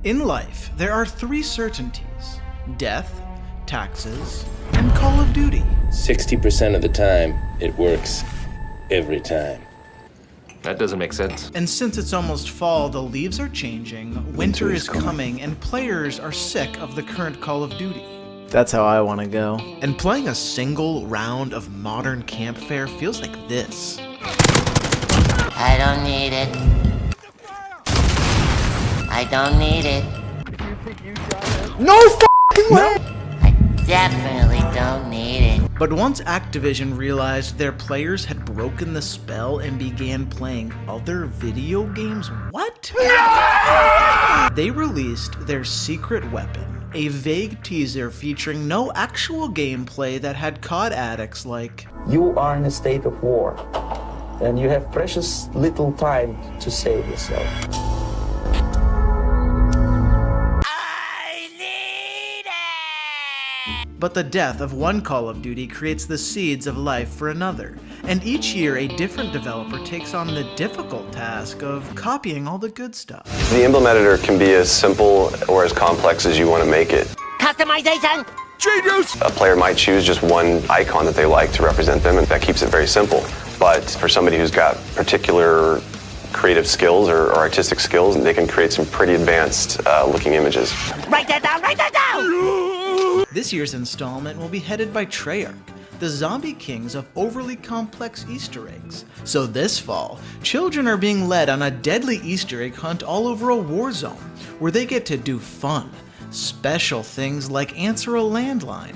In life, there are three certainties: death, taxes, and Call of Duty. 60% of the time, it works every time. That doesn't make sense. And since it's almost fall, the leaves are changing, winter is coming, and players are sick of the current Call of Duty. That's how I want to go. And playing a single round of modern campfare feels like this. I don't need it. I don't need it. No f***ing way! I definitely don't need it. But once Activision realized their players had broken the spell and began playing other video games, what? They released their secret weapon, a vague teaser featuring no actual gameplay that had COD addicts like, "You are in a state of war, and you have precious little time to save yourself." But the death of one Call of Duty creates the seeds of life for another, and each year a different developer takes on the difficult task of copying all the good stuff. The emblem editor can be as simple or as complex as you want to make it. Customization! Genius! A player might choose just one icon that they like to represent them, and that keeps it very simple. But for somebody who's got particular creative skills or artistic skills, they can create some pretty advanced looking images. Write that down! Write that down! This year's installment will be headed by Treyarch, the zombie kings of overly complex Easter eggs. So this fall, children are being led on a deadly Easter egg hunt all over a war zone, where they get to do fun, special things like answer a landline.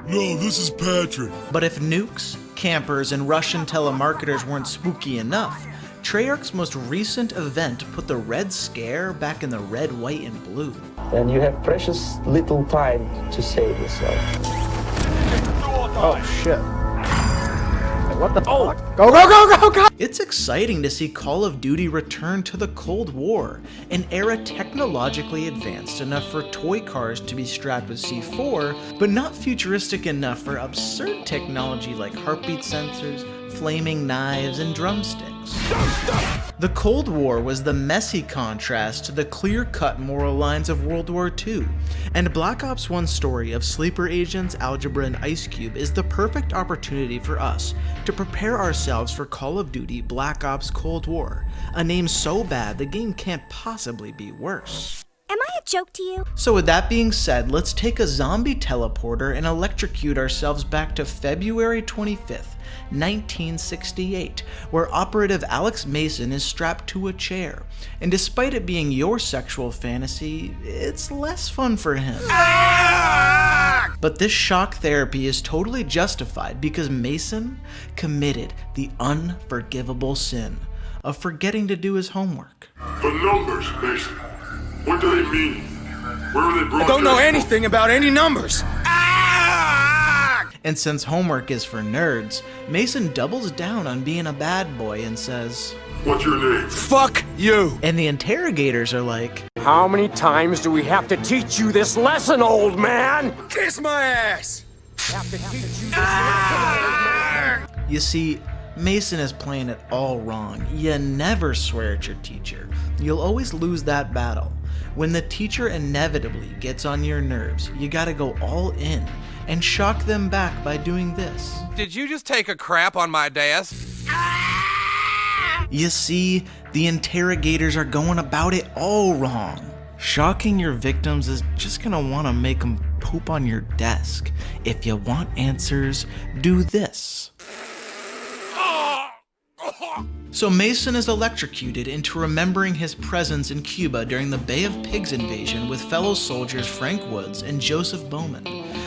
No, this is Patrick. But if nukes, campers, and Russian telemarketers weren't spooky enough, Treyarch's most recent event put the Red Scare back in the red, white, and blue. And you have precious little time to save yourself. Oh shit. What the fuck? Go, go, go, go, go! It's exciting to see Call of Duty return to the Cold War, an era technologically advanced enough for toy cars to be strapped with C4, but not futuristic enough for absurd technology like heartbeat sensors, flaming knives, and drumsticks. The Cold War was the messy contrast to the clear-cut moral lines of World War II, and Black Ops 1's story of sleeper agents, Algebra, and Ice Cube is the perfect opportunity for us to prepare ourselves for Call of Duty Black Ops Cold War, a name so bad the game can't possibly be worse. Am I a joke to you? So with that being said, let's take a zombie teleporter and electrocute ourselves back to February 25th, 1968, where operative Alex Mason is strapped to a chair, and despite it being your sexual fantasy, it's less fun for him. But this shock therapy is totally justified because Mason committed the unforgivable sin of forgetting to do his homework. The numbers, Mason. What do they mean? Where are they brought? I don't know anything about any numbers. And since homework is for nerds, Mason doubles down on being a bad boy and says, "What's your name?" Fuck you! And the interrogators are like, "How many times do we have to teach you this lesson, old man? Kiss my ass! Have to teach you this lesson, old man." You see, Mason is playing it all wrong. You never swear at your teacher. You'll always lose that battle. When the teacher inevitably gets on your nerves, you gotta go all in and shock them back by doing this. Did you just take a crap on my desk? You see, the interrogators are going about it all wrong. Shocking your victims is just gonna wanna make them poop on your desk. If you want answers, do this. So Mason is electrocuted into remembering his presence in Cuba during the Bay of Pigs invasion with fellow soldiers Frank Woods and Joseph Bowman.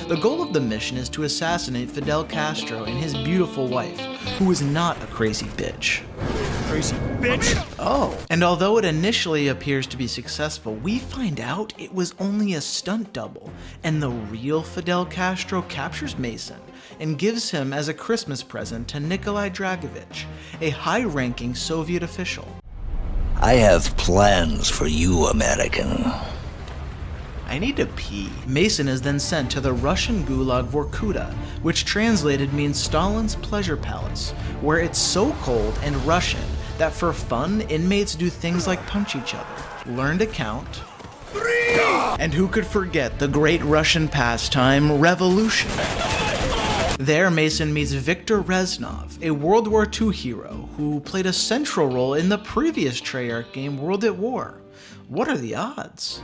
The goal of the mission is to assassinate Fidel Castro and his beautiful wife, who is not a crazy bitch. Crazy bitch! Oh, and although it initially appears to be successful, we find out it was only a stunt double, and the real Fidel Castro captures Mason and gives him as a Christmas present to Nikolai Dragovich, a high-ranking Soviet official. I have plans for you, American. I need to pee. Mason is then sent to the Russian gulag Vorkuta, which translated means Stalin's pleasure palace, where it's so cold and Russian that for fun, inmates do things like punch each other, learn to count, and who could forget the great Russian pastime, revolution? There, Mason meets Viktor Reznov, a World War II hero who played a central role in the previous Treyarch game World at War. What are the odds?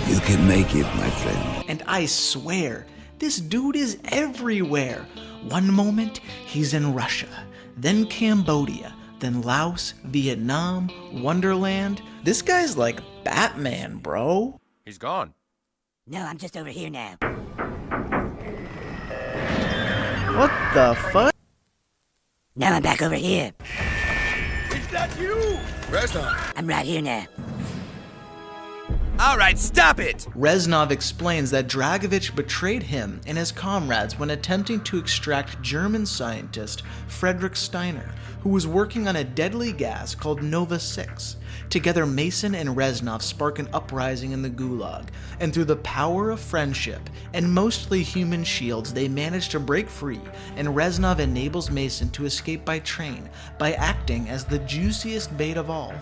You can make it, my friend. And I swear, this dude is everywhere. One moment, he's in Russia, then Cambodia, then Laos, Vietnam, Wonderland. This guy's like Batman, bro. He's gone. No, I'm just over here now. What the fuck? Now I'm back over here. Is that you? Reznov. I'm right here now. All right, stop it! Reznov explains that Dragovich betrayed him and his comrades when attempting to extract German scientist Friedrich Steiner, who was working on a deadly gas called Nova 6. Together, Mason and Reznov spark an uprising in the Gulag, and through the power of friendship and mostly human shields, they manage to break free, and Reznov enables Mason to escape by train by acting as the juiciest bait of all,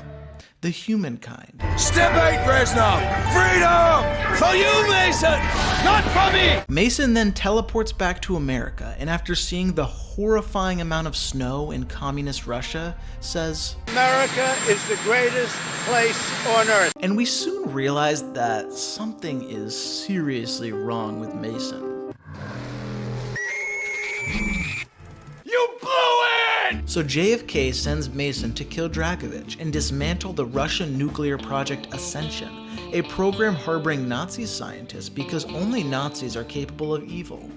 the humankind. Step 8, Reznov! Freedom! For you, Mason! Not for me! Mason then teleports back to America, and after seeing the horrifying amount of snow in communist Russia, says, America is the greatest place on earth. And we soon realize that something is seriously wrong with Mason. You blew it! So JFK sends Mason to kill Dragovich and dismantle the Russian nuclear project Ascension, a program harboring Nazi scientists because only Nazis are capable of evil.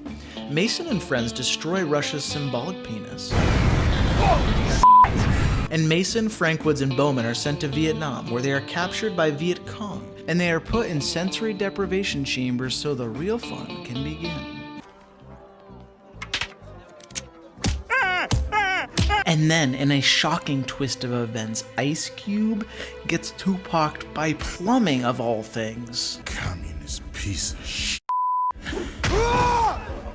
Mason and friends destroy Russia's symbolic penis. And Mason, Frank Woods, and Bowman are sent to Vietnam, where they are captured by Viet Cong, and they are put in sensory deprivation chambers so the real fun can begin. And then, in a shocking twist of events, Ice Cube gets Tupac'd by plumbing of all things. Communist piece of shit.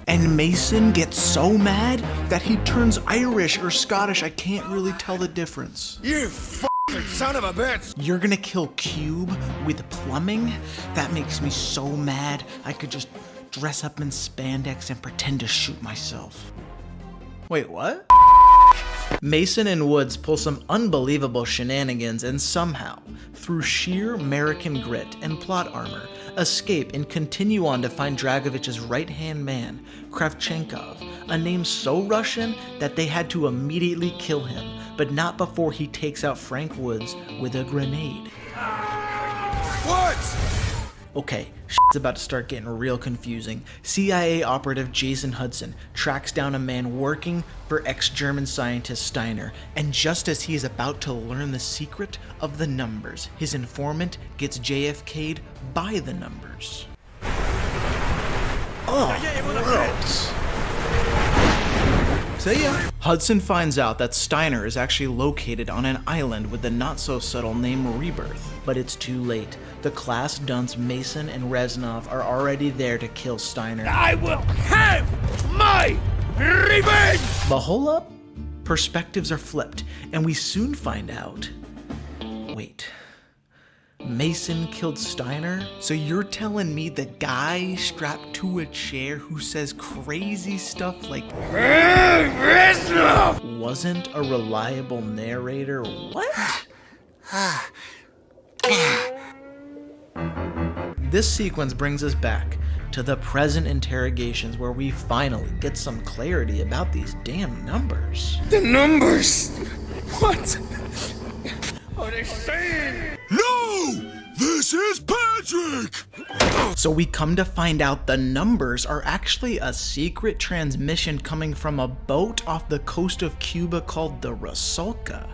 And Mason gets so mad that he turns Irish or Scottish, I can't really tell the difference. You f***ing son of a bitch! You're gonna kill Cube with plumbing? That makes me so mad I could just dress up in spandex and pretend to shoot myself. Wait, what? Mason and Woods pull some unbelievable shenanigans and somehow, through sheer American grit and plot armor, escape and continue on to find Dragovich's right-hand man, Kravchenkov, a name so Russian that they had to immediately kill him, but not before he takes out Frank Woods with a grenade. Woods! Okay, shit's about to start getting real confusing. CIA operative Jason Hudson tracks down a man working for ex-German scientist Steiner, and just as he is about to learn the secret of the numbers, his informant gets JFK'd by the numbers. Oh, gross. See ya. Hudson finds out that Steiner is actually located on an island with the not-so-subtle name Rebirth, but it's too late. The class dunce Mason and Reznov are already there to kill Steiner. I will have my revenge! But hold up, perspectives are flipped, and we soon find out, wait, Mason killed Steiner? So you're telling me the guy strapped to a chair who says crazy stuff like Reznov wasn't a reliable narrator? What? This sequence brings us back to the present interrogations where we finally get some clarity about these damn numbers. The numbers! What are they saying? No! This is Patrick! So we come to find out the numbers are actually a secret transmission coming from a boat off the coast of Cuba called the Rusalka.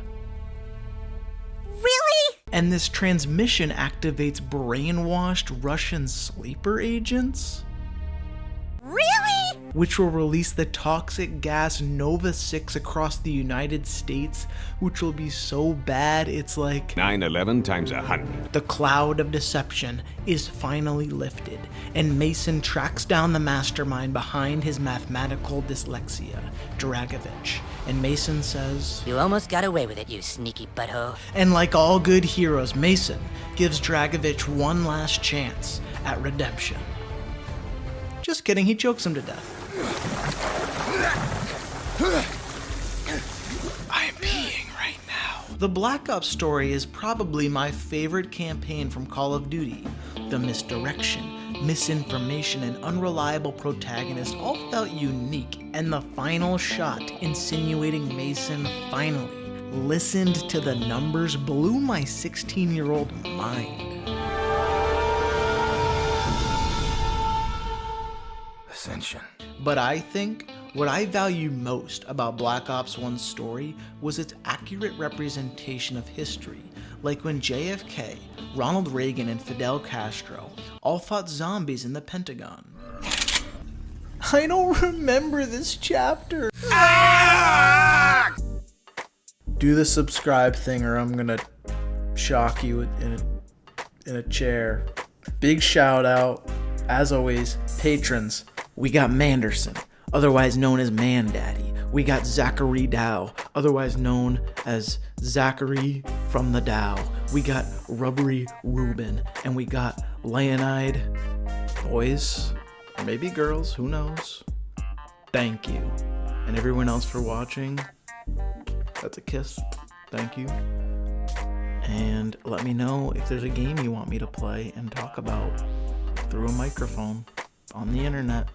Really? And this transmission activates brainwashed Russian sleeper agents? Really? which will release the toxic gas Nova 6 across the United States, which will be so bad it's like 9/11 times 100. the cloud of deception is finally lifted, and Mason tracks down the mastermind behind his mathematical dyslexia, Dragovich. And Mason says, You almost got away with it, you sneaky butthole. and like all good heroes, Mason gives Dragovich one last chance at redemption. Just kidding, he chokes him to death. I'm peeing right now. The Black Ops story is probably my favorite campaign from Call of Duty. The misdirection, misinformation, and unreliable protagonist all felt unique, and the final shot insinuating Mason finally listened to the numbers blew my 16-year-old mind. Ascension. But I think what I value most about Black Ops 1's story was its accurate representation of history, like when JFK, Ronald Reagan, and Fidel Castro all fought zombies in the Pentagon. I don't remember this chapter. Do the subscribe thing or I'm gonna shock you in a chair. Big shout out, as always, patrons. We got Manderson, otherwise known as Man Daddy. We got Zachary Dow, otherwise known as Zachary from the Dow. We got Rubbery Reuben, and we got Leonide. Boys, or maybe girls, who knows? Thank you. And everyone else for watching, that's a kiss. Thank you. And let me know if there's a game you want me to play and talk about through a microphone on the internet.